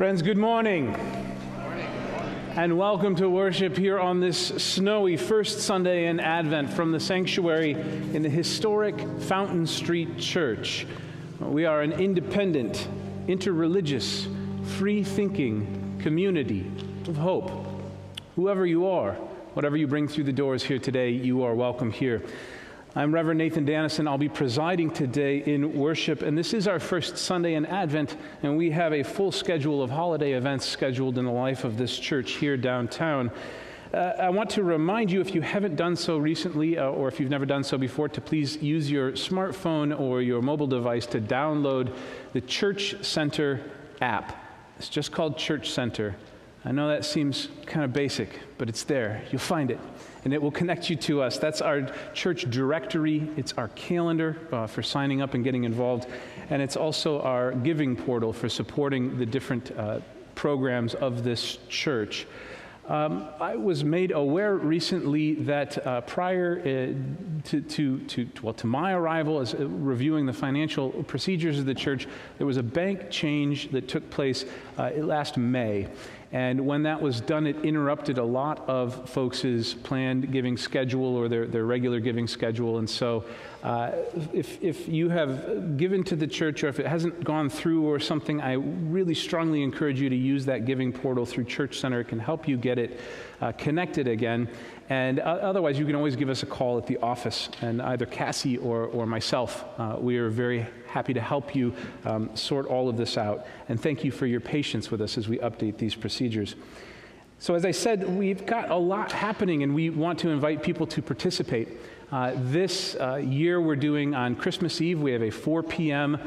Friends, good morning. And welcome to worship here on this snowy first Sunday in Advent from the sanctuary in the historic Fountain Street Church. We are an independent, interreligious, free-thinking community of hope. Whoever you are, whatever you bring through the doors here today, you are welcome here. I'm Reverend Nathan Dannison. I'll be presiding today in worship, and this is our first Sunday in Advent, and we have a full schedule of holiday events scheduled in the life of this church here downtown. I want to remind you, if you haven't done so recently, or if you've never done so before, to please use your smartphone or your mobile device to download the Church Center app. It's just called Church Center. I know that seems kind of basic, but it's there. You'll find it. And it will connect you to us. That's our church directory. It's our calendar for signing up and getting involved. And it's also our giving portal for supporting the different programs of this church. I was made aware recently that prior to my arrival as reviewing the financial procedures of the church, there was a bank change that took place last May. And when that was done, it interrupted a lot of folks' planned giving schedule or their regular giving schedule. And so if you have given to the church or if it hasn't gone through or something, I really strongly encourage you to use that giving portal through Church Center. It can help you get it connected again. And otherwise, you can always give us a call at the office, and either Cassie or myself, we are very happy to help you sort all of this out. And thank you for your patience with us as we update these procedures. So as I said, we've got a lot happening, and we want to invite people to participate. This year we're doing on Christmas Eve, we have a 4 p.m.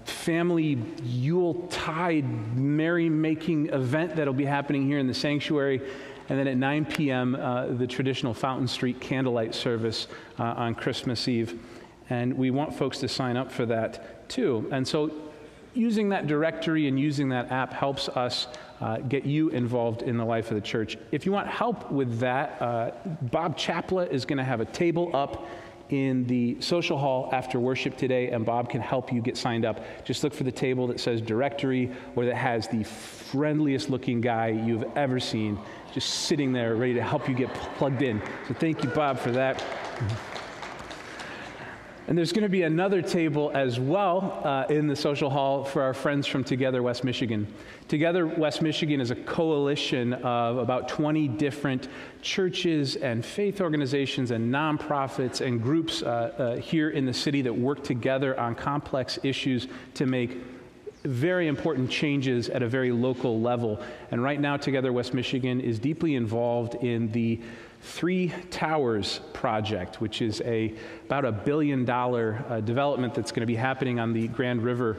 Family Yuletide merry-making event that'll be happening here in the sanctuary. And then at 9 p.m., the traditional Fountain Street candlelight service on Christmas Eve. And we want folks to sign up for that too. And so using that directory and using that app helps us get you involved in the life of the church. If you want help with that, Bob Chapla is going to have a table up in the social hall after worship today, and Bob can help you get signed up. Just look for the table that says directory or that has the friendliest looking guy you've ever seen just sitting there ready to help you get plugged in. So thank you, Bob, for that. And there's going to be another table as well in the social hall for our friends from Together West Michigan. Together West Michigan is a coalition of about 20 different churches and faith organizations and nonprofits and groups here in the city that work together on complex issues to make very important changes at a very local level. And right now, Together West Michigan is deeply involved in the 3 Towers project, which is about $1 billion development that's going to be happening on the Grand River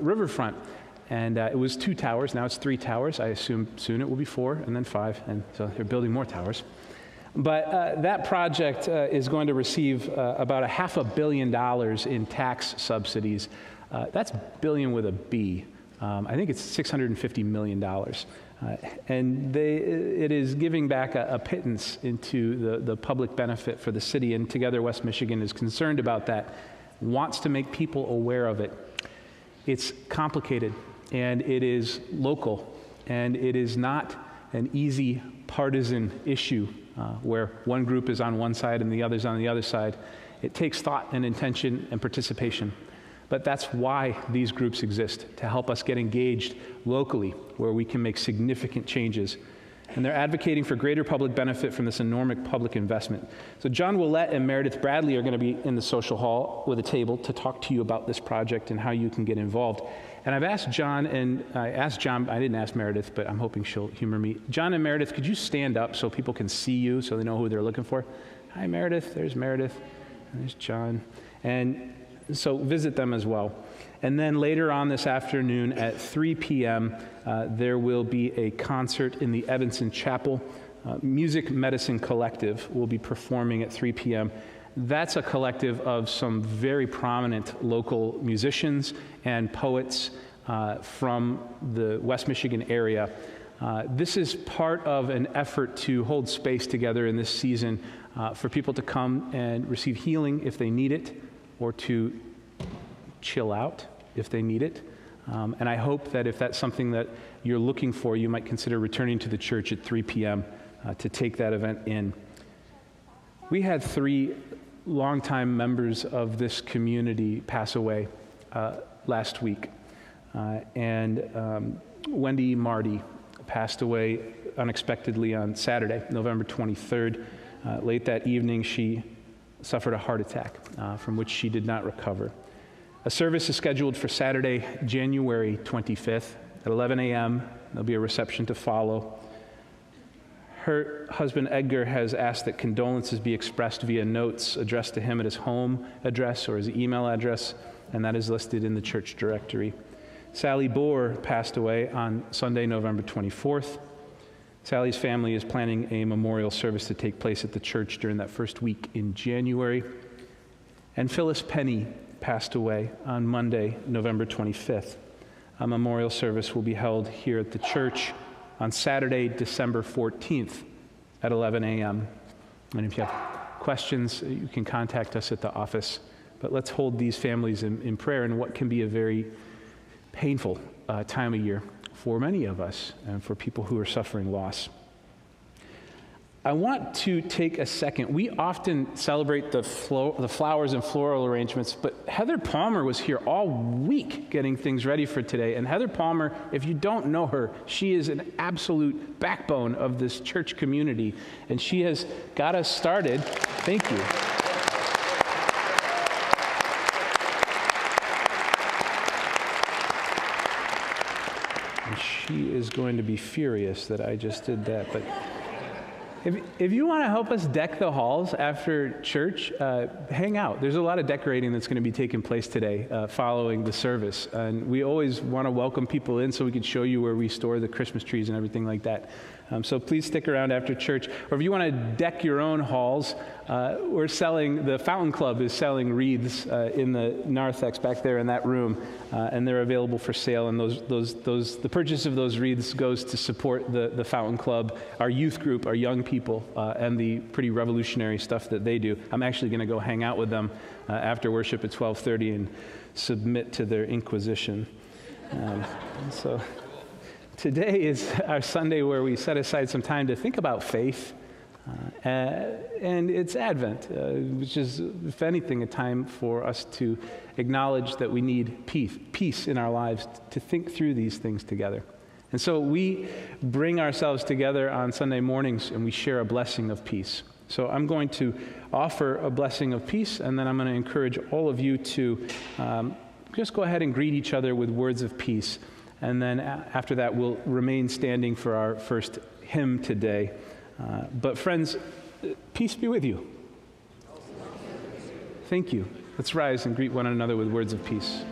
riverfront. And it was 2 towers, now it's 3 towers. I assume soon it will be 4 and then 5, and so they're building more towers. But that project is going to receive about $500 million in tax subsidies. That's billion with a B. I think it's $650 million. And it is giving back a pittance into the public benefit for the city, and Together West Michigan is concerned about that, wants to make people aware of it. It's complicated, and it is local, and it is not an easy partisan issue where one group is on one side and the other's on the other side. It takes thought and intention and participation. But that's why these groups exist, to help us get engaged locally where we can make significant changes. And they're advocating for greater public benefit from this enormous public investment. So John Willett and Meredith Bradley are going to be in the social hall with a table to talk to you about this project and how you can get involved. And I've asked John, and I didn't ask Meredith, but I'm hoping she'll humor me. John and Meredith, could you stand up so people can see you so they know who they're looking for? Hi, Meredith. There's Meredith. And there's John. And so visit them as well. And then later on this afternoon at 3 p.m., there will be a concert in the Evanston Chapel. Music Medicine Collective will be performing at 3 p.m. That's a collective of some very prominent local musicians and poets from the West Michigan area. This is part of an effort to hold space together in this season for people to come and receive healing if they need it, or to chill out if they need it, And I hope that if that's something that you're looking for, you might consider returning to the church at 3 p.m. To take that event in. We had 3 longtime members of this community pass away last week. And Wendy Marty passed away unexpectedly on Saturday, November 23rd. Late that evening, she suffered a heart attack from which she did not recover. A service is scheduled for Saturday, January 25th at 11 a.m. There'll be a reception to follow. Her husband, Edgar, has asked that condolences be expressed via notes addressed to him at his home address or his email address, and that is listed in the church directory. Sally Bohr passed away on Sunday, November 24th. Sally's family is planning a memorial service to take place at the church during that first week in January. And Phyllis Penny passed away on Monday, November 25th. A memorial service will be held here at the church on Saturday, December 14th at 11 a.m. And if you have questions, you can contact us at the office. But let's hold these families in prayer in what can be a very painful time of year for many of us and for people who are suffering loss. I want to take a second. We often celebrate the flowers and floral arrangements, but Heather Palmer was here all week getting things ready for today. And Heather Palmer, if you don't know her, she is an absolute backbone of this church community, and she has got us started. Thank you. And she is going to be furious that I just did that, but if you want to help us deck the halls after church, hang out. There's a lot of decorating that's going to be taking place today following the service. And we always want to welcome people in so we can show you where we store the Christmas trees and everything like that. So please stick around after church. Or if you want to deck your own halls, the Fountain Club is selling wreaths in the narthex back there in that room. And they're available for sale. And the purchase of those wreaths goes to support the Fountain Club, our youth group, our young people, and the pretty revolutionary stuff that they do. I'm actually going to go hang out with them after worship at 12:30 and submit to their inquisition. So today is our Sunday where we set aside some time to think about faith. And it's Advent, which is, if anything, a time for us to acknowledge that we need peace in our lives to think through these things together. And so we bring ourselves together on Sunday mornings and we share a blessing of peace. So I'm going to offer a blessing of peace, and then I'm going to encourage all of you to just go ahead and greet each other with words of peace. And then after that, we'll remain standing for our first hymn today. But friends, peace be with you. Thank you. Let's rise and greet one another with words of peace.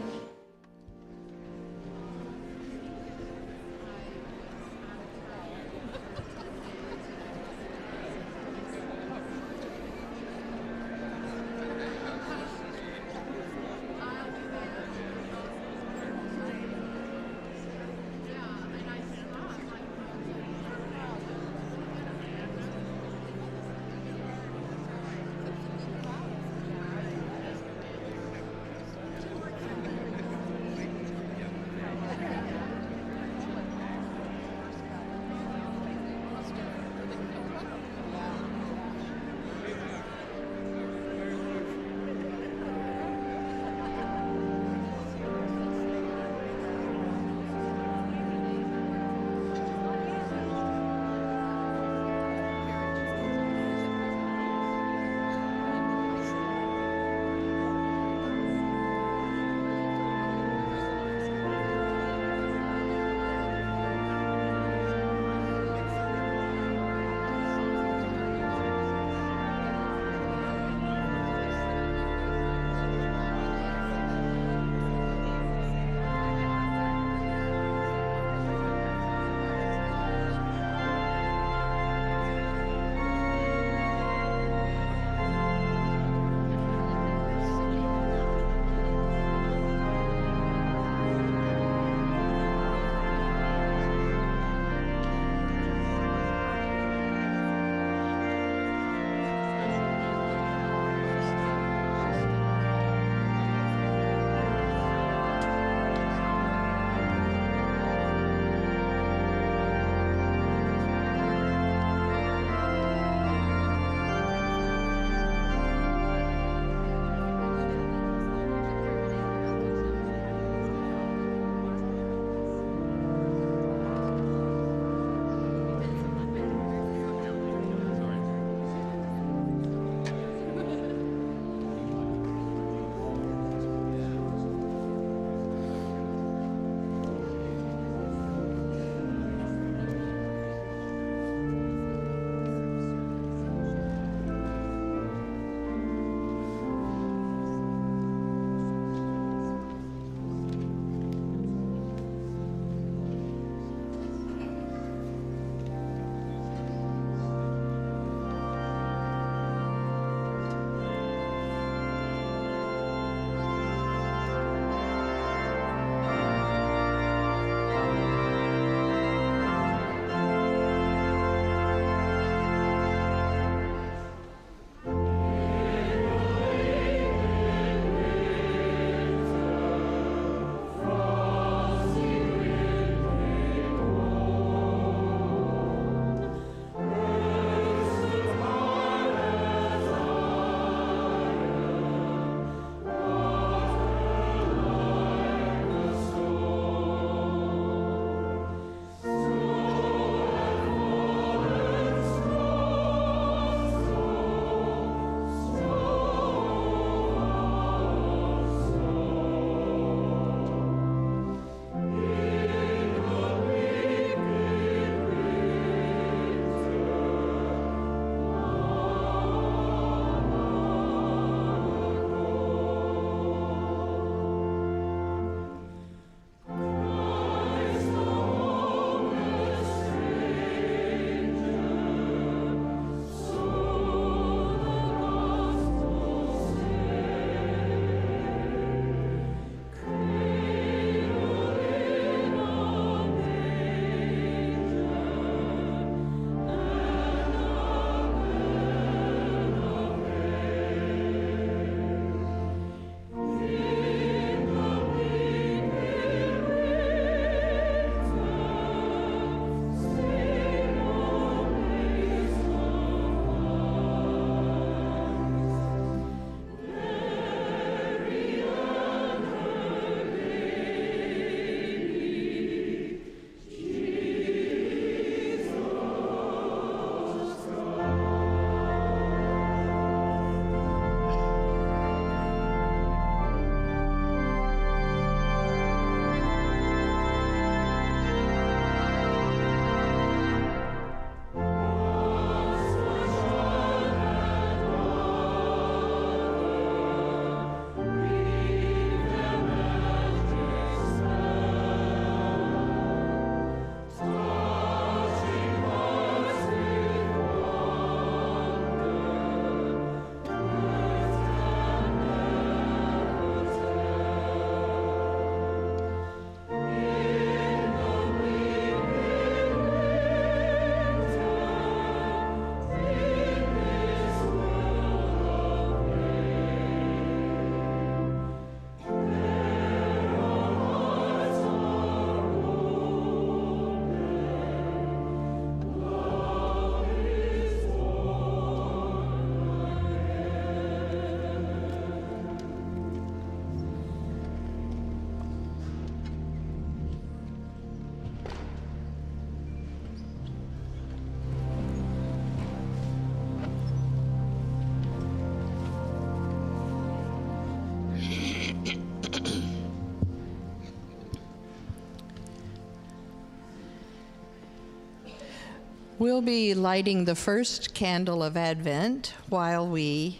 We'll be lighting the first candle of Advent while we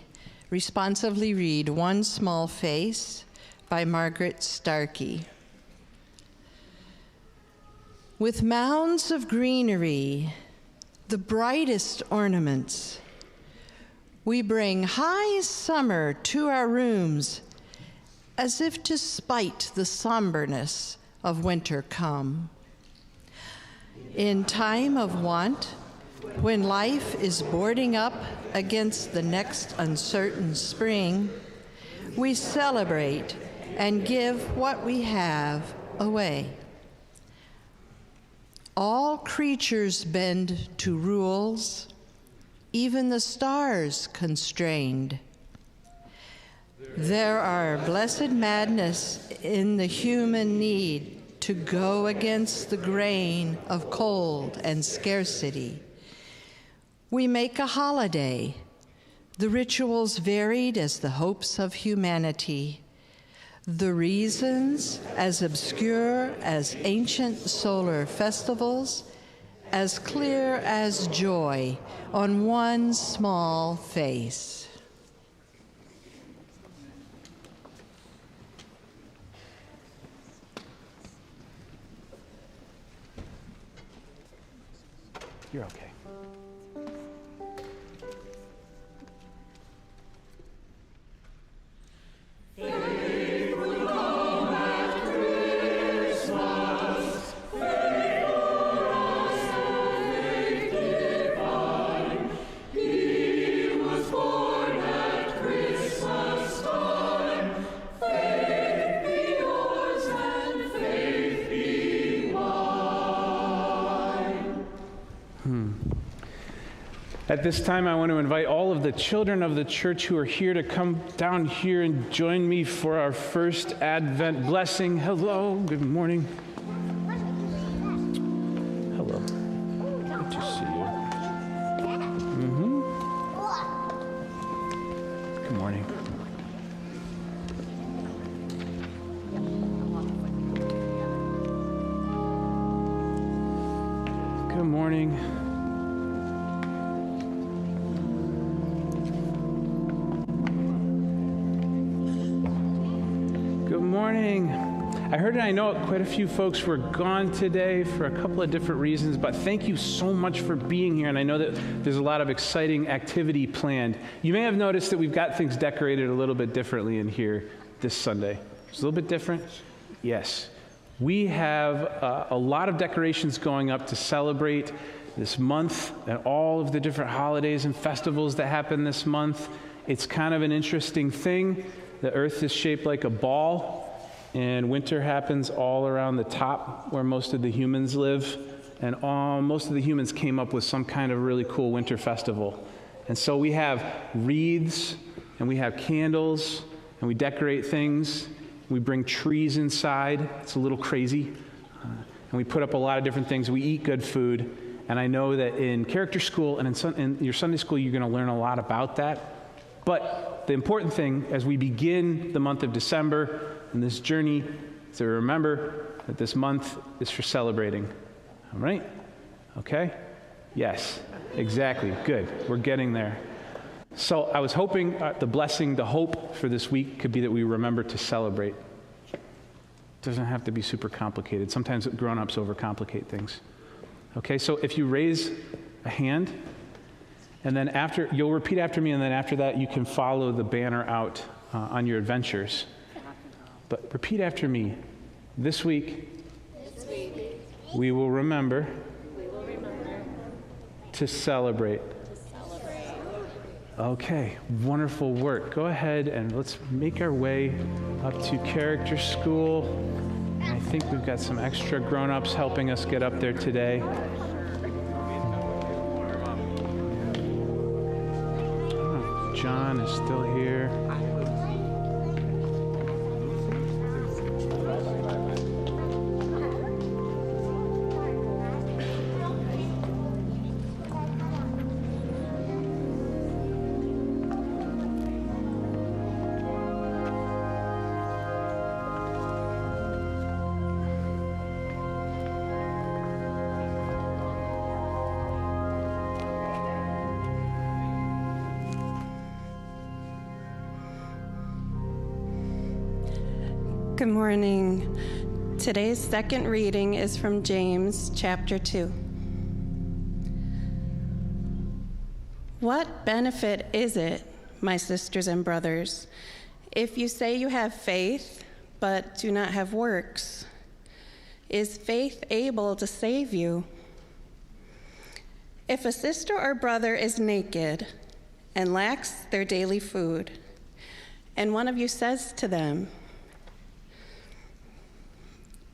responsively read One Small Face by Margaret Starkey. With mounds of greenery, the brightest ornaments, we bring high summer to our rooms as if to spite the somberness of winter come. In time of want, when life is boarding up against the next uncertain spring, we celebrate and give what we have away. All creatures bend to rules, even the stars constrained. There are blessed madness in the human need to go against the grain of cold and scarcity. We make a holiday, the rituals varied as the hopes of humanity, the reasons as obscure as ancient solar festivals, as clear as joy on one small face. You're okay. At this time, I want to invite all of the children of the church who are here to come down here and join me for our first Advent blessing. Hello, good morning. Hello. Good to see you. Good morning. Good morning. Good morning. I heard and I know quite a few folks were gone today for a couple of different reasons, but thank you so much for being here. And I know that there's a lot of exciting activity planned. You may have noticed that we've got things decorated a little bit differently in here this Sunday. It's a little bit different? Yes. We have a lot of decorations going up to celebrate this month and all of the different holidays and festivals that happen this month. It's kind of an interesting thing. The earth is shaped like a ball, and winter happens all around the top where most of the humans live. And most of the humans came up with some kind of really cool winter festival. And so we have wreaths, and we have candles, and we decorate things. We bring trees inside. It's a little crazy. And we put up a lot of different things. We eat good food. And I know that in character school and in your Sunday school, you're going to learn a lot about that. But the important thing as we begin the month of December and this journey is to remember that this month is for celebrating. All right? Okay? Yes, exactly. Good. We're getting there. So I was hoping the blessing, the hope for this week could be that we remember to celebrate. It doesn't have to be super complicated. Sometimes grown-ups overcomplicate things. Okay, so if you raise a hand, and then after, you'll repeat after me, and then after that, you can follow the banner out on your adventures. But repeat after me. This week, we will remember to celebrate. Okay, wonderful work. Go ahead and let's make our way up to character school. And I think we've got some extra grown-ups helping us get up there today. John is still here. Good morning. Today's second reading is from James chapter 2. What benefit is it, my sisters and brothers, if you say you have faith but do not have works? Is faith able to save you? If a sister or brother is naked and lacks their daily food, and one of you says to them,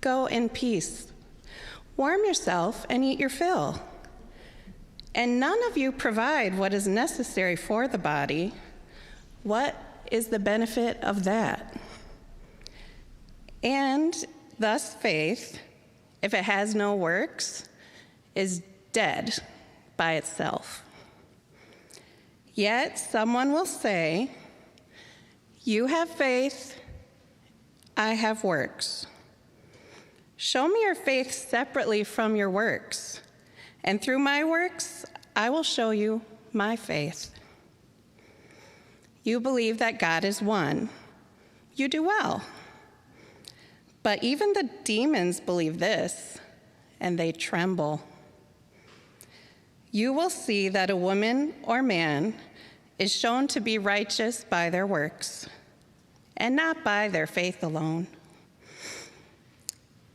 "Go in peace, warm yourself and eat your fill," and none of you provide what is necessary for the body, what is the benefit of that? And thus faith, if it has no works, is dead by itself. Yet someone will say, "You have faith, I have works." Show me your faith separately from your works, and through my works, I will show you my faith. You believe that God is one. You do well. But even the demons believe this, and they tremble. You will see that a woman or man is shown to be righteous by their works, and not by their faith alone.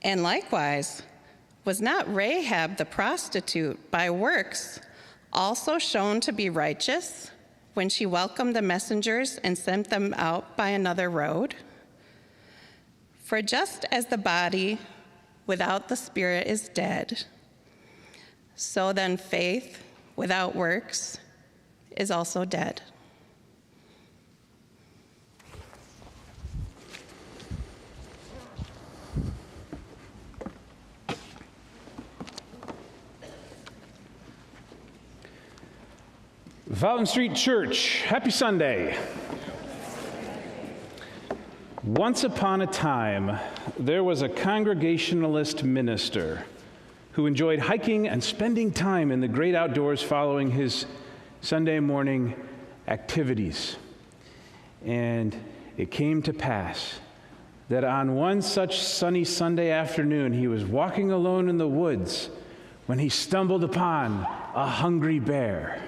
And likewise, was not Rahab the prostitute by works also shown to be righteous when she welcomed the messengers and sent them out by another road? For just as the body without the spirit is dead, so then faith without works is also dead. Fountain Street Church, happy Sunday. Once upon a time, there was a Congregationalist minister who enjoyed hiking and spending time in the great outdoors following his Sunday morning activities. And it came to pass that on one such sunny Sunday afternoon, he was walking alone in the woods when he stumbled upon a hungry bear.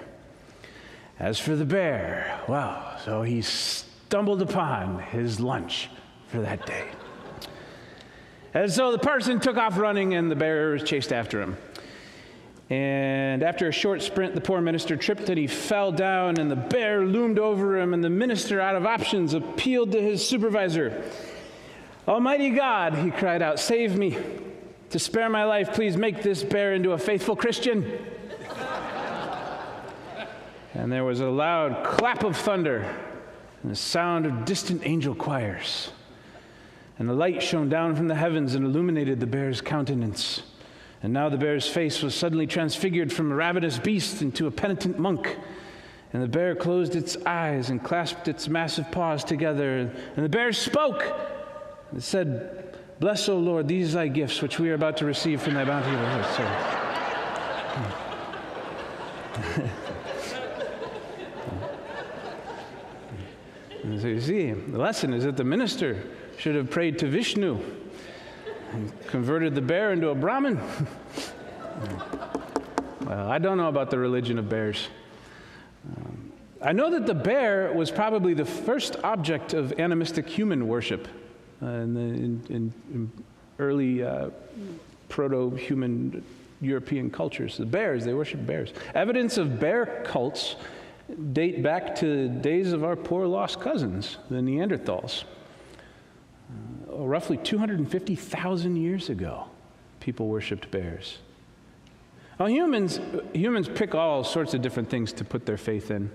As for the bear, well, so he stumbled upon his lunch for that day. And so the person took off running, and the bear chased after him. And after a short sprint, the poor minister tripped and he fell down, and the bear loomed over him, and the minister, out of options, appealed to his supervisor. "Almighty God," he cried out, "save me. To spare my life, please make this bear into a faithful Christian." And there was a loud clap of thunder and the sound of distant angel choirs. And the light shone down from the heavens and illuminated the bear's countenance. And now the bear's face was suddenly transfigured from a ravenous beast into a penitent monk. And the bear closed its eyes and clasped its massive paws together. And the bear spoke. It said, "Bless, O Lord, these thy gifts, which we are about to receive from thy bounty." So you see, the lesson is that the minister should have prayed to Vishnu and converted the bear into a Brahmin. Well, I don't know about the religion of bears. I know that the bear was probably the first object of animistic human worship in early proto-human European cultures. The bears, they worship bears. Evidence of bear cults date back to the days of our poor lost cousins, the Neanderthals. Roughly 250,000 years ago, people worshipped bears. Now, humans pick all sorts of different things to put their faith in.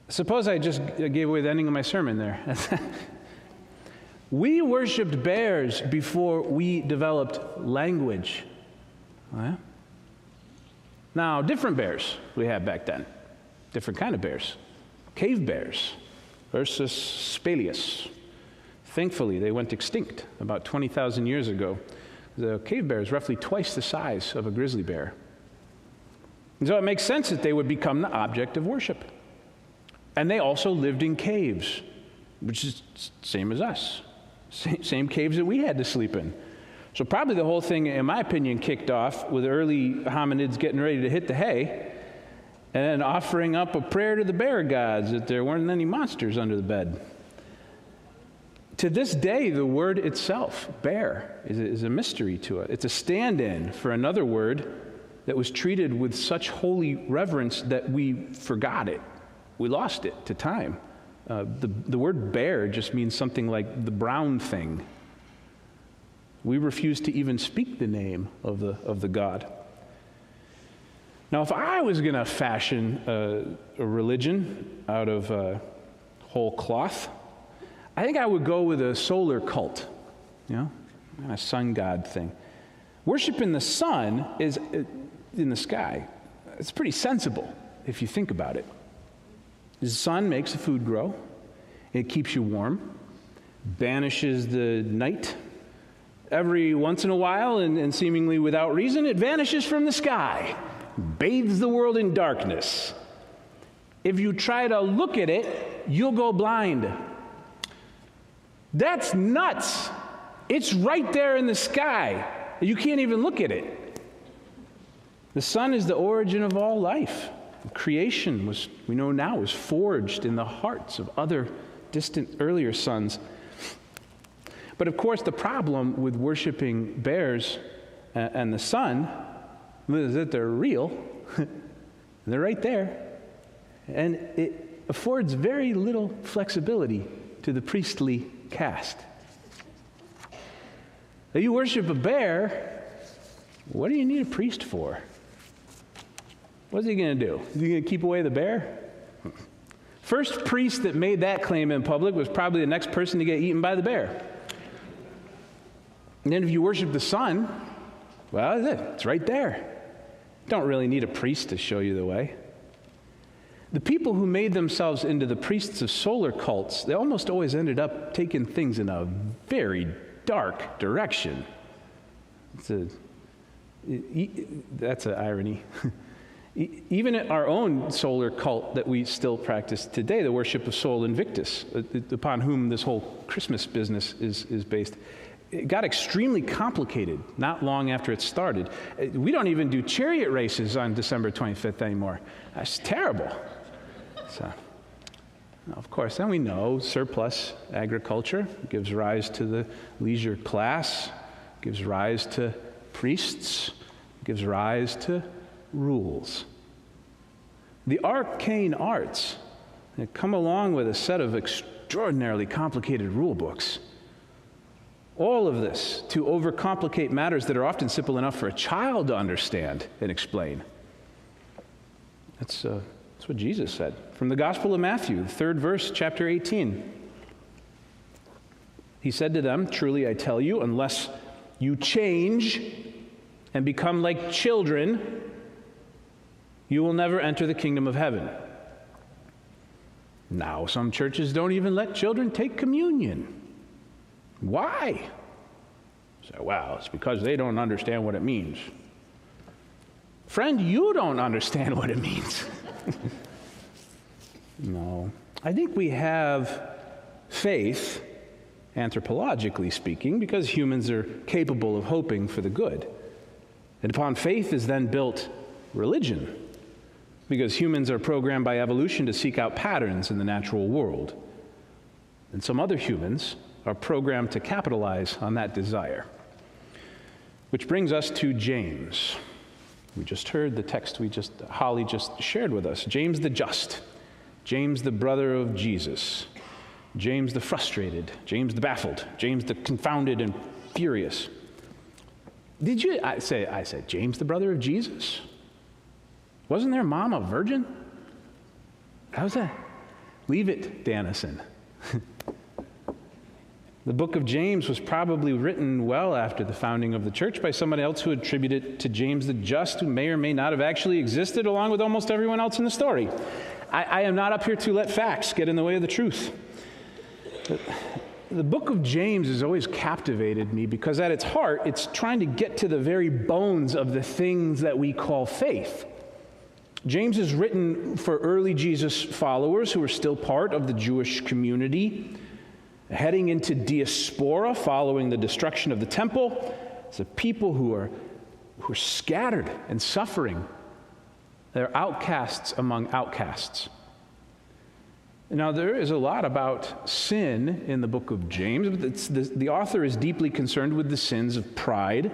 Suppose I just gave away the ending of my sermon there. We worshipped bears before we developed language. Oh, yeah? Now, different bears we had back then. Different kind of bears. Cave bears versus Spalius. Thankfully, they went extinct about 20,000 years ago. The cave bear is roughly twice the size of a grizzly bear. And so it makes sense that they would become the object of worship. And they also lived in caves, which is the same as us. Same caves that we had to sleep in. So probably the whole thing, in my opinion, kicked off with early hominids getting ready to hit the hay and then offering up a prayer to the bear gods that there weren't any monsters under the bed. To this day, the word itself, bear, is a mystery to it. It's a stand-in for another word that was treated with such holy reverence that we forgot it. We lost it to time. The word bear just means something like the brown thing. We refuse to even speak the name of the god. Now, if I was going to fashion a religion out of whole cloth, I think I would go with a solar cult, kind of sun god thing. Worshiping the sun is in the sky. It's pretty sensible if you think about it. The sun makes the food grow. It keeps you warm, banishes the night. Every once in a while, and seemingly without reason, it vanishes from the sky, bathes the world in darkness. If you try to look at it, you'll go blind. That's nuts. It's right there in the sky. You can't even look at it. The sun is the origin of all life. Creation we know now, was forged in the hearts of other distant earlier suns. But of course, the problem with worshiping bears and the sun is that they're real. They're right there. And it affords very little flexibility to the priestly caste. If you worship a bear, what do you need a priest for? What's he going to do? Is he going to keep away the bear? First priest that made that claim in public was probably the next person to get eaten by the bear. And then if you worship the sun, well, it's right there. Don't really need a priest to show you the way. The people who made themselves into the priests of solar cults, they almost always ended up taking things in a very dark direction. That's an irony. Even at our own solar cult that we still practice today, the worship of Sol Invictus, upon whom this whole Christmas business is based, it got extremely complicated not long after it started. We don't even do chariot races on December 25th anymore. That's terrible. So, of course, then we know surplus agriculture gives rise to the leisure class, gives rise to priests, gives rise to rules. The arcane arts come along with a set of extraordinarily complicated rule books. All of this to overcomplicate matters that are often simple enough for a child to understand and explain. That's what Jesus said. From the Gospel of Matthew, the 3rd verse, chapter 18. He said to them, "Truly I tell you, unless you change and become like children, you will never enter the kingdom of heaven." Now, some churches don't even let children take communion. Why? So, well, it's because they don't understand what it means. Friend, you don't understand what it means. No. I think we have faith, anthropologically speaking, because humans are capable of hoping for the good. And upon faith is then built religion, because humans are programmed by evolution to seek out patterns in the natural world. And some other humans are programmed to capitalize on that desire. Which brings us to James. We just heard the text Holly just shared with us. James the just, James the brother of Jesus, James the frustrated, James the baffled, James the confounded and furious. I said James the brother of Jesus? Wasn't their mom a virgin? How's that? Leave it, Dannison. The book of James was probably written well after the founding of the church by someone else who attributed it to James the Just, who may or may not have actually existed along with almost everyone else in the story. I am not up here to let facts get in the way of the truth. The book of James has always captivated me because at its heart, it's trying to get to the very bones of the things that we call faith. James is written for early Jesus followers who were still part of the Jewish community. heading into diaspora following the destruction of the temple. It's a people who are scattered and suffering. They're outcasts among outcasts. Now, there is a lot about sin in the book of James, but the author is deeply concerned with the sins of pride,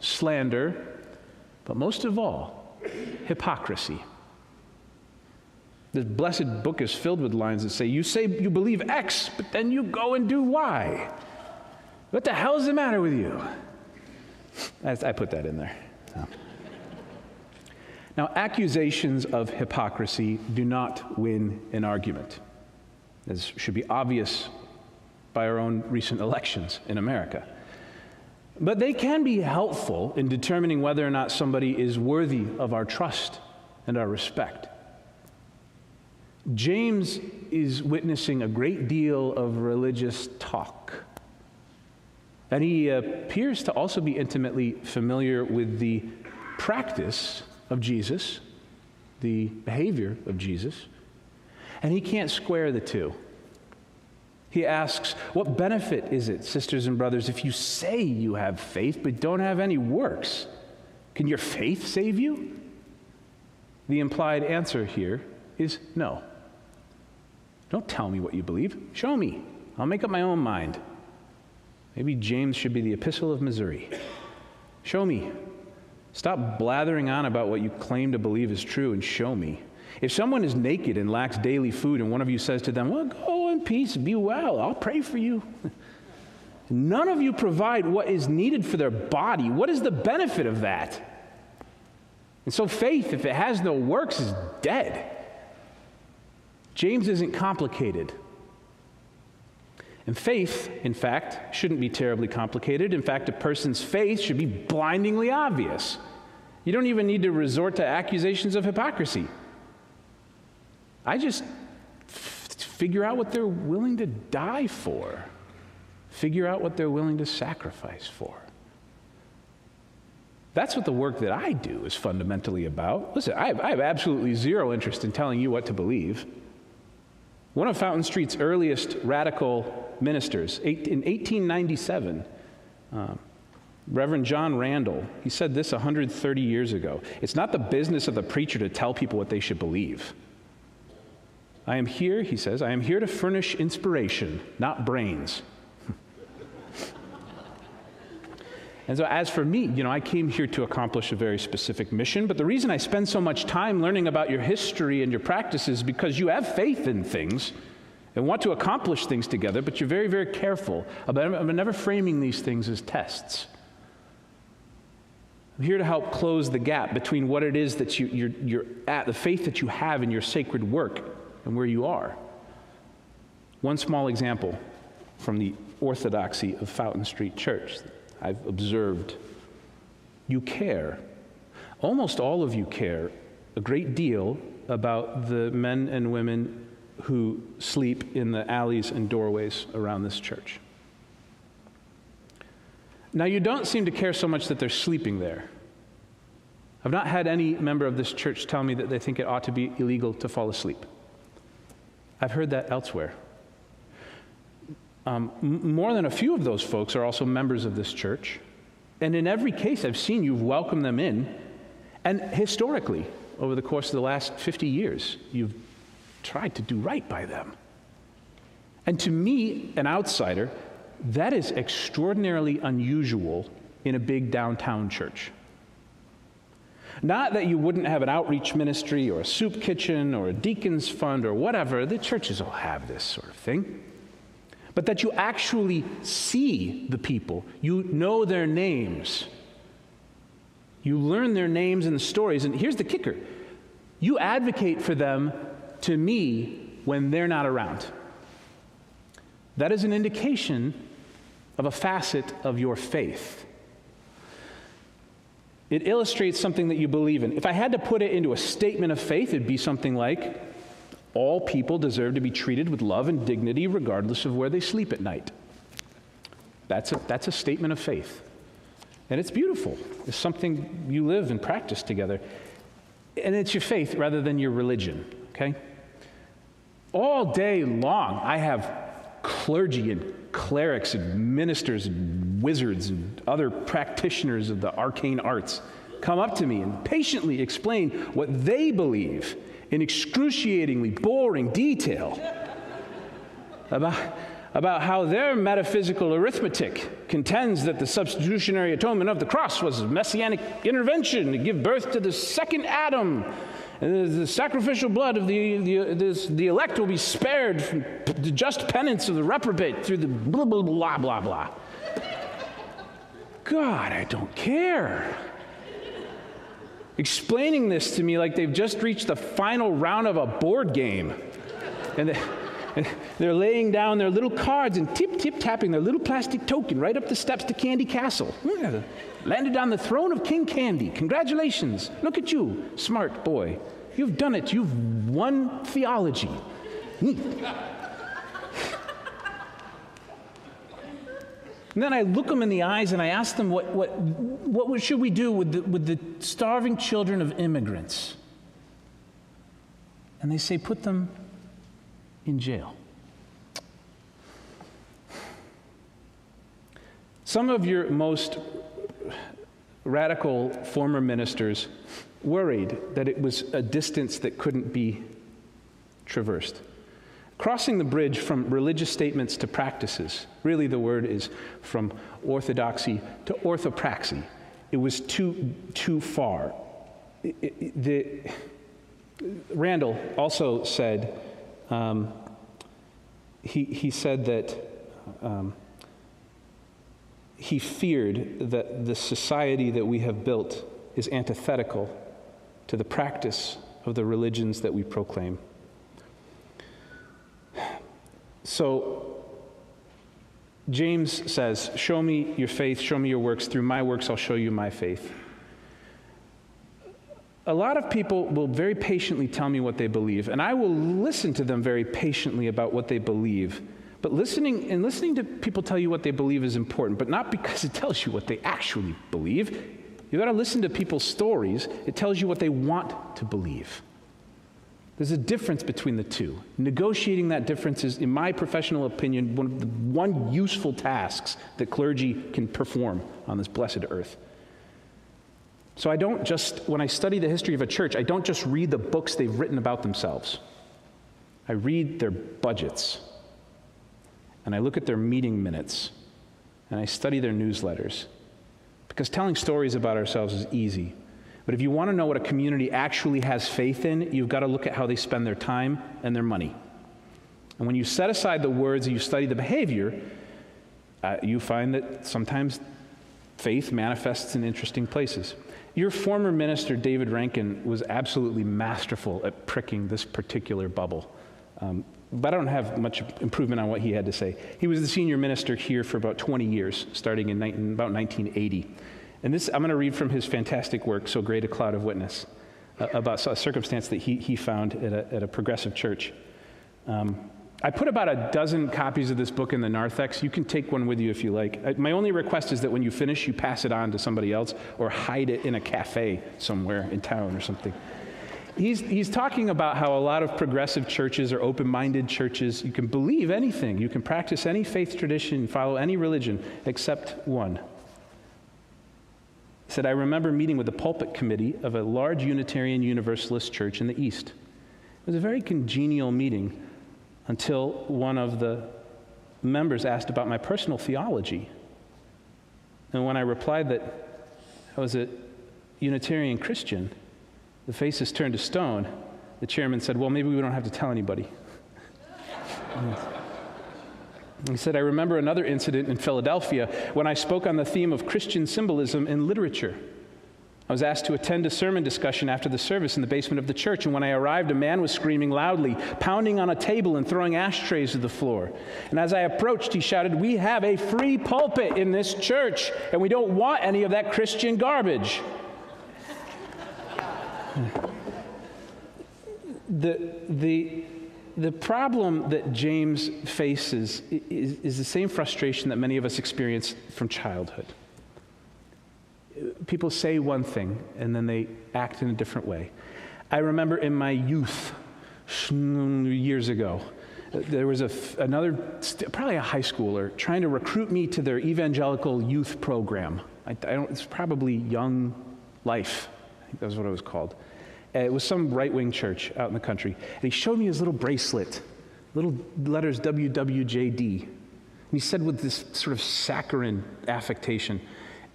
slander, but most of all, hypocrisy. This blessed book is filled with lines that say you believe X, but then you go and do Y. What the hell is the matter with you? I put that in there. Now, accusations of hypocrisy do not win an argument. This should be obvious by our own recent elections in America. But they can be helpful in determining whether or not somebody is worthy of our trust and our respect. James is witnessing a great deal of religious talk. And he appears to also be intimately familiar with the practice of Jesus, the behavior of Jesus, and he can't square the two. He asks, what benefit is it, sisters and brothers, if you say you have faith but don't have any works? Can your faith save you? The implied answer here is no. Don't tell me what you believe. Show me. I'll make up my own mind. Maybe James should be the Epistle of Missouri. Show me. Stop blathering on about what you claim to believe is true and show me. If someone is naked and lacks daily food and one of you says to them, well, go in peace, be well, I'll pray for you. None of you provide what is needed for their body. What is the benefit of that? And so faith, if it has no works, is dead. James isn't complicated. And faith, in fact, shouldn't be terribly complicated. In fact, a person's faith should be blindingly obvious. You don't even need to resort to accusations of hypocrisy. I just figure out what they're willing to die for. Figure out what they're willing to sacrifice for. That's what the work that I do is fundamentally about. Listen, I have absolutely zero interest in telling you what to believe. One of Fountain Street's earliest radical ministers, in 1897, Reverend John Randall, he said this 130 years ago. It's not the business of the preacher to tell people what they should believe. I am here, he says, I am here to furnish inspiration, not brains. And so as for me, I came here to accomplish a very specific mission, but the reason I spend so much time learning about your history and your practices is because you have faith in things and want to accomplish things together, but you're very, very careful about never framing these things as tests. I'm here to help close the gap between what it is that you're at, the faith that you have in your sacred work, and where you are. One small example from the orthodoxy of Fountain Street Church. I've observed, you care. Almost all of you care a great deal about the men and women who sleep in the alleys and doorways around this church. Now, you don't seem to care so much that they're sleeping there. I've not had any member of this church tell me that they think it ought to be illegal to fall asleep. I've heard that elsewhere. More than a few of those folks are also members of this church. And in every case I've seen, you've welcomed them in. And historically, over the course of the last 50 years, you've tried to do right by them. And to me, an outsider, that is extraordinarily unusual in a big downtown church. Not that you wouldn't have an outreach ministry or a soup kitchen or a deacon's fund or whatever. The churches all have this sort of thing. But that you actually see the people. You know their names. You learn their names and the stories. And here's the kicker. You advocate for them to me when they're not around. That is an indication of a facet of your faith. It illustrates something that you believe in. If I had to put it into a statement of faith, it'd be something like, all people deserve to be treated with love and dignity regardless of where they sleep at night. That's a statement of faith. And it's beautiful. It's something you live and practice together. And it's your faith rather than your religion, okay? All day long, I have clergy and clerics and ministers and wizards and other practitioners of the arcane arts come up to me and patiently explain what they believe in excruciatingly boring detail about how their metaphysical arithmetic contends that the substitutionary atonement of the cross was a messianic intervention to give birth to the second Adam. And the sacrificial blood of the elect will be spared from the just penance of the reprobate through the blah, blah, blah, blah, blah. God, I don't care. Explaining this to me like they've just reached the final round of a board game. And they're laying down their little cards and tip-tapping their little plastic token right up the steps to Candy Castle. Landed on the throne of King Candy. Congratulations. Look at you, smart boy. You've done it. You've won theology. And then I look them in the eyes and I ask them, what should we do with the starving children of immigrants? And they say, put them in jail. Some of your most radical former ministers worried that it was a distance that couldn't be traversed. Crossing the bridge from religious statements to practices, really the word is from orthodoxy to orthopraxy. It was too far. Randall also said, he said that he feared that the society that we have built is antithetical to the practice of the religions that we proclaim. So James says, show me your faith, show me your works. Through my works, I'll show you my faith. A lot of people will very patiently tell me what they believe, and I will listen to them very patiently about what they believe. But listening to people tell you what they believe is important, but not because it tells you what they actually believe. You've got to listen to people's stories. It tells you what they want to believe. There's a difference between the two. Negotiating that difference is, in my professional opinion, one of the useful tasks that clergy can perform on this blessed earth. So when I study the history of a church, I don't just read the books they've written about themselves. I read their budgets, and I look at their meeting minutes, and I study their newsletters. Because telling stories about ourselves is easy. But if you want to know what a community actually has faith in, you've got to look at how they spend their time and their money. And when you set aside the words and you study the behavior, you find that sometimes faith manifests in interesting places. Your former minister, David Rankin, was absolutely masterful at pricking this particular bubble. But I don't have much improvement on what he had to say. He was the senior minister here for about 20 years, starting in about 1980. And I'm going to read from his fantastic work, So Great a Cloud of Witness, about a circumstance that he found at a progressive church. I put about a dozen copies of this book in the narthex. You can take one with you if you like. My only request is that when you finish, you pass it on to somebody else or hide it in a cafe somewhere in town or something. He's talking about how a lot of progressive churches are open-minded churches. You can believe anything. You can practice any faith tradition, follow any religion, except one. He said, I remember meeting with the pulpit committee of a large Unitarian Universalist church in the East. It was a very congenial meeting until one of the members asked about my personal theology. And when I replied that I was a Unitarian Christian, the faces turned to stone. The chairman said, well, maybe we don't have to tell anybody. He said, I remember another incident in Philadelphia when I spoke on the theme of Christian symbolism in literature. I was asked to attend a sermon discussion after the service in the basement of the church, and when I arrived, a man was screaming loudly, pounding on a table and throwing ashtrays to the floor. And as I approached, he shouted, we have a free pulpit in this church, and we don't want any of that Christian garbage. The problem that James faces is the same frustration that many of us experience from childhood. People say one thing, and then they act in a different way. I remember in my youth, years ago, There was probably a high schooler, trying to recruit me to their evangelical youth program. It's probably Young Life. I think that's what it was called. It was some right-wing church out in the country. And he showed me his little bracelet, little letters WWJD. And he said with this sort of saccharine affectation,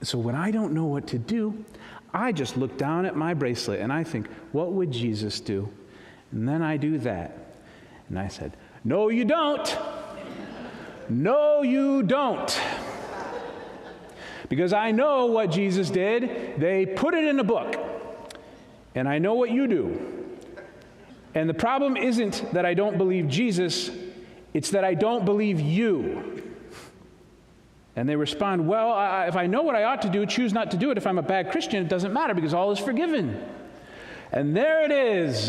so when I don't know what to do, I just look down at my bracelet and I think, what would Jesus do? And then I do that. And I said, no, you don't. No, you don't. Because I know what Jesus did. They put it in a book. And I know what you do. And the problem isn't that I don't believe Jesus, it's that I don't believe you. And they respond, well, if I know what I ought to do, choose not to do it. If I'm a bad Christian, it doesn't matter because all is forgiven. And there it is.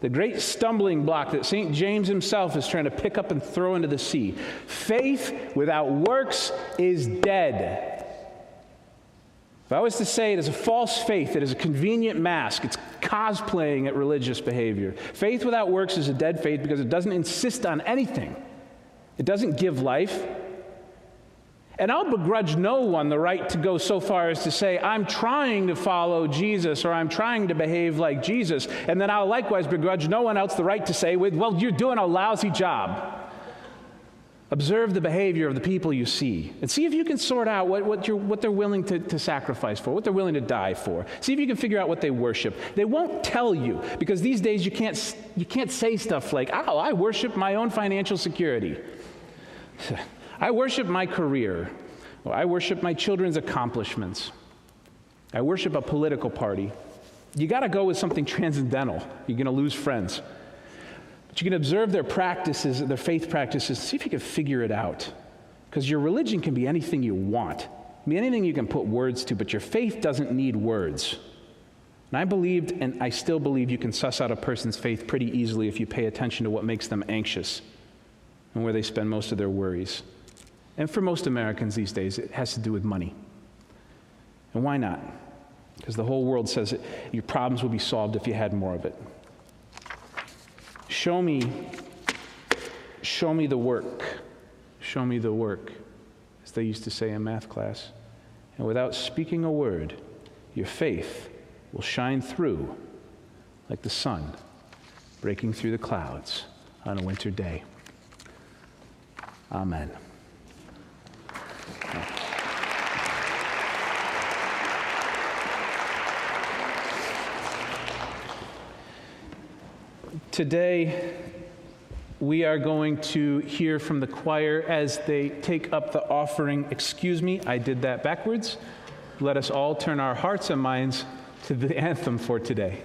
The great stumbling block that St. James himself is trying to pick up and throw into the sea. Faith without works is dead. If I was to say it is a false faith, it is a convenient mask. It's cosplaying at religious behavior. Faith without works is a dead faith because it doesn't insist on anything. It doesn't give life. And I'll begrudge no one the right to go so far as to say, I'm trying to follow Jesus or I'm trying to behave like Jesus. And then I'll likewise begrudge no one else the right to say, well, you're doing a lousy job. Observe the behavior of the people you see and see if you can sort out what they're willing to sacrifice for, what they're willing to die for. See if you can figure out what they worship. They won't tell you because these days you can't say stuff like, oh, I worship my own financial security. I worship my career. Or I worship my children's accomplishments. I worship a political party. You got to go with something transcendental. You're going to lose friends. But you can observe their practices, their faith practices, see if you can figure it out. Because your religion can be anything you want. It can be anything you can put words to, but your faith doesn't need words. And I believed, and I still believe, you can suss out a person's faith pretty easily if you pay attention to what makes them anxious and where they spend most of their worries. And for most Americans these days, it has to do with money. And why not? Because the whole world says that your problems would be solved if you had more of it. Show me the work. Show me the work, as they used to say in math class. And without speaking a word, your faith will shine through like the sun breaking through the clouds on a winter day. Amen. Today, we are going to hear from the choir as they take up the offering. Excuse me, I did that backwards. Let us all turn our hearts and minds to the anthem for today.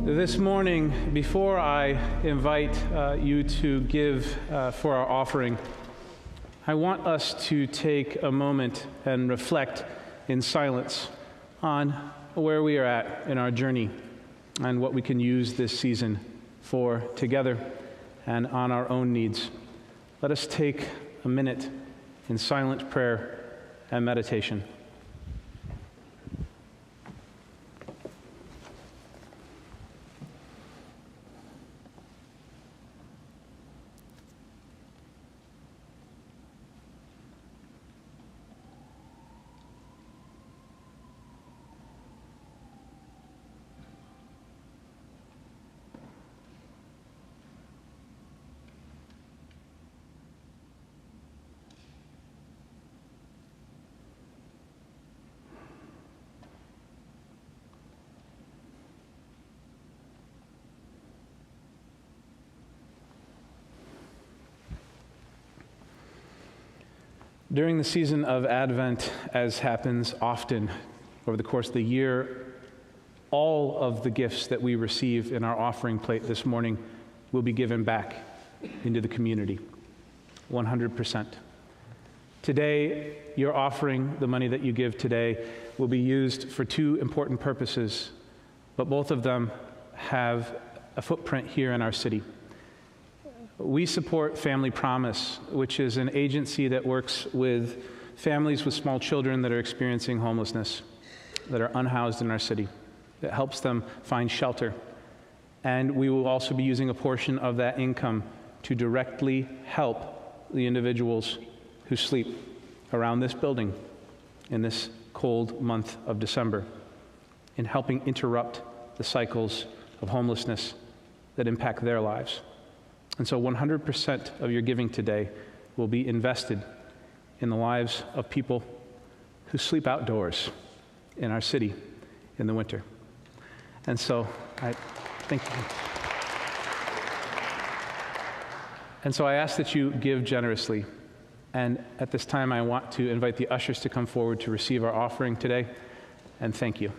This morning, before I invite you to give for our offering, I want us to take a moment and reflect in silence on where we are at in our journey and what we can use this season for together and on our own needs. Let us take a minute in silent prayer and meditation. During the season of Advent, as happens often over the course of the year, all of the gifts that we receive in our offering plate this morning will be given back into the community, 100%. Today, your offering, the money that you give today, will be used for two important purposes, but both of them have a footprint here in our city. We support Family Promise, which is an agency that works with families with small children that are experiencing homelessness, that are unhoused in our city. It helps them find shelter. And we will also be using a portion of that income to directly help the individuals who sleep around this building in this cold month of December, in helping interrupt the cycles of homelessness that impact their lives. And so 100% of your giving today will be invested in the lives of people who sleep outdoors in our city in the winter. And so I thank you. And so I ask that you give generously. And at this time, I want to invite the ushers to come forward to receive our offering today. And thank you.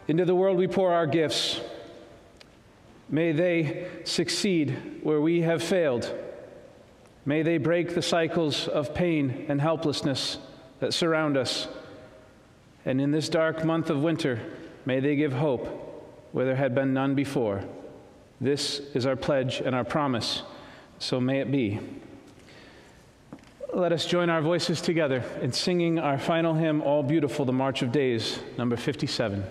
Into the world we pour our gifts. May they succeed where we have failed. May they break the cycles of pain and helplessness that surround us. And in this dark month of winter, may they give hope where there had been none before. This is our pledge and our promise, so may it be. Let us join our voices together in singing our final hymn, All Beautiful, the March of Days, number 57.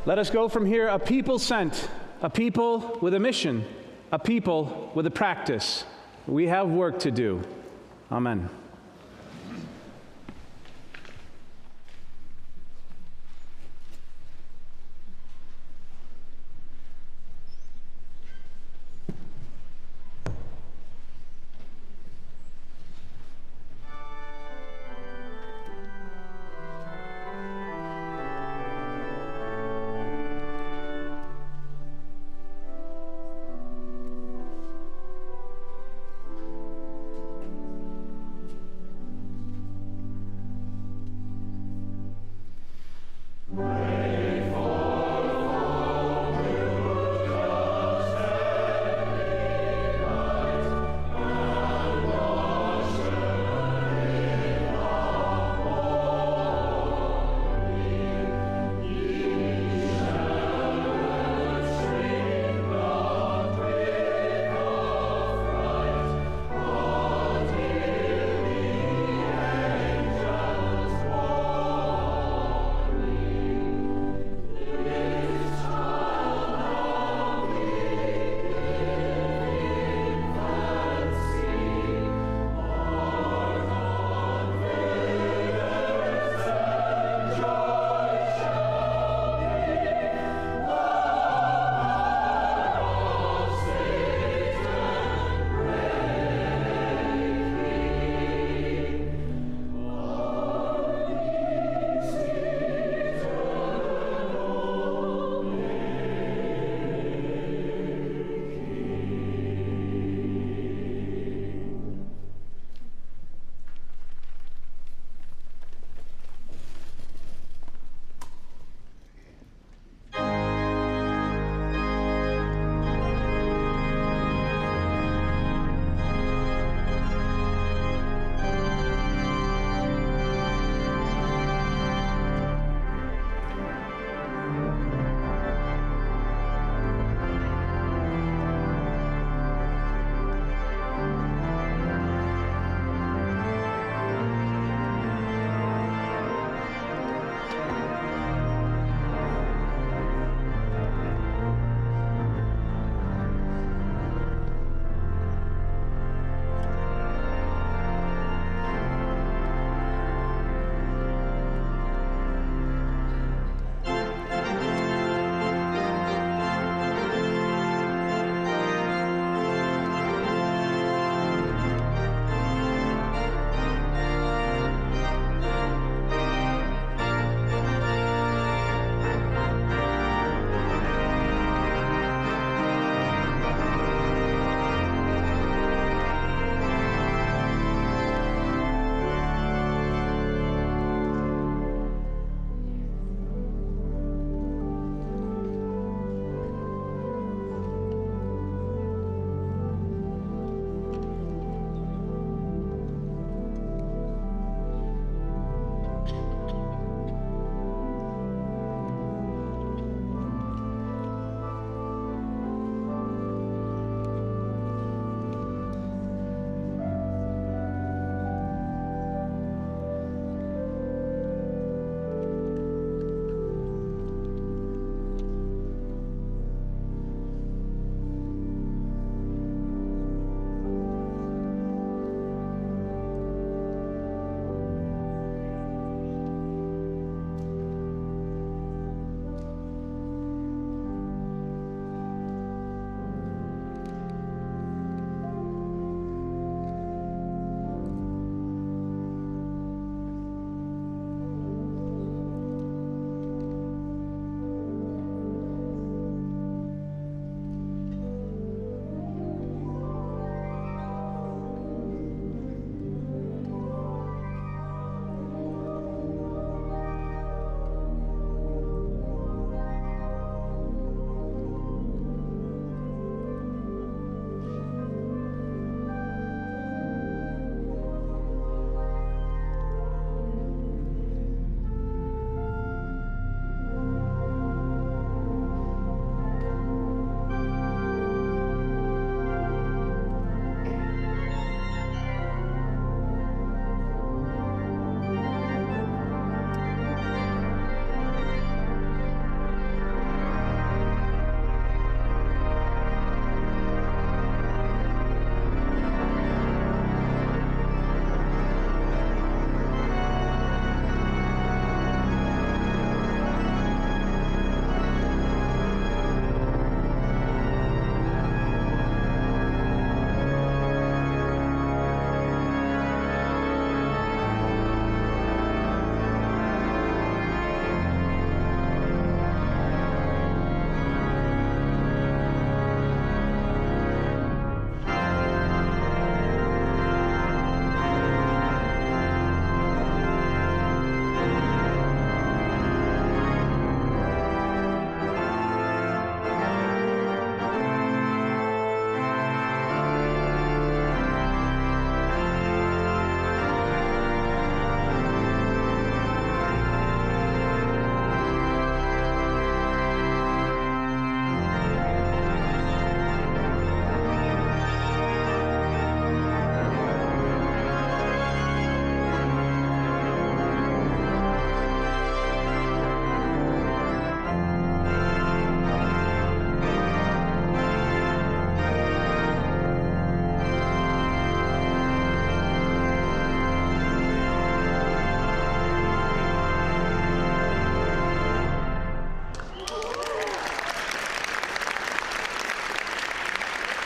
Let us go from here a people sent, a people with a mission, a people with a practice. We have work to do. Amen.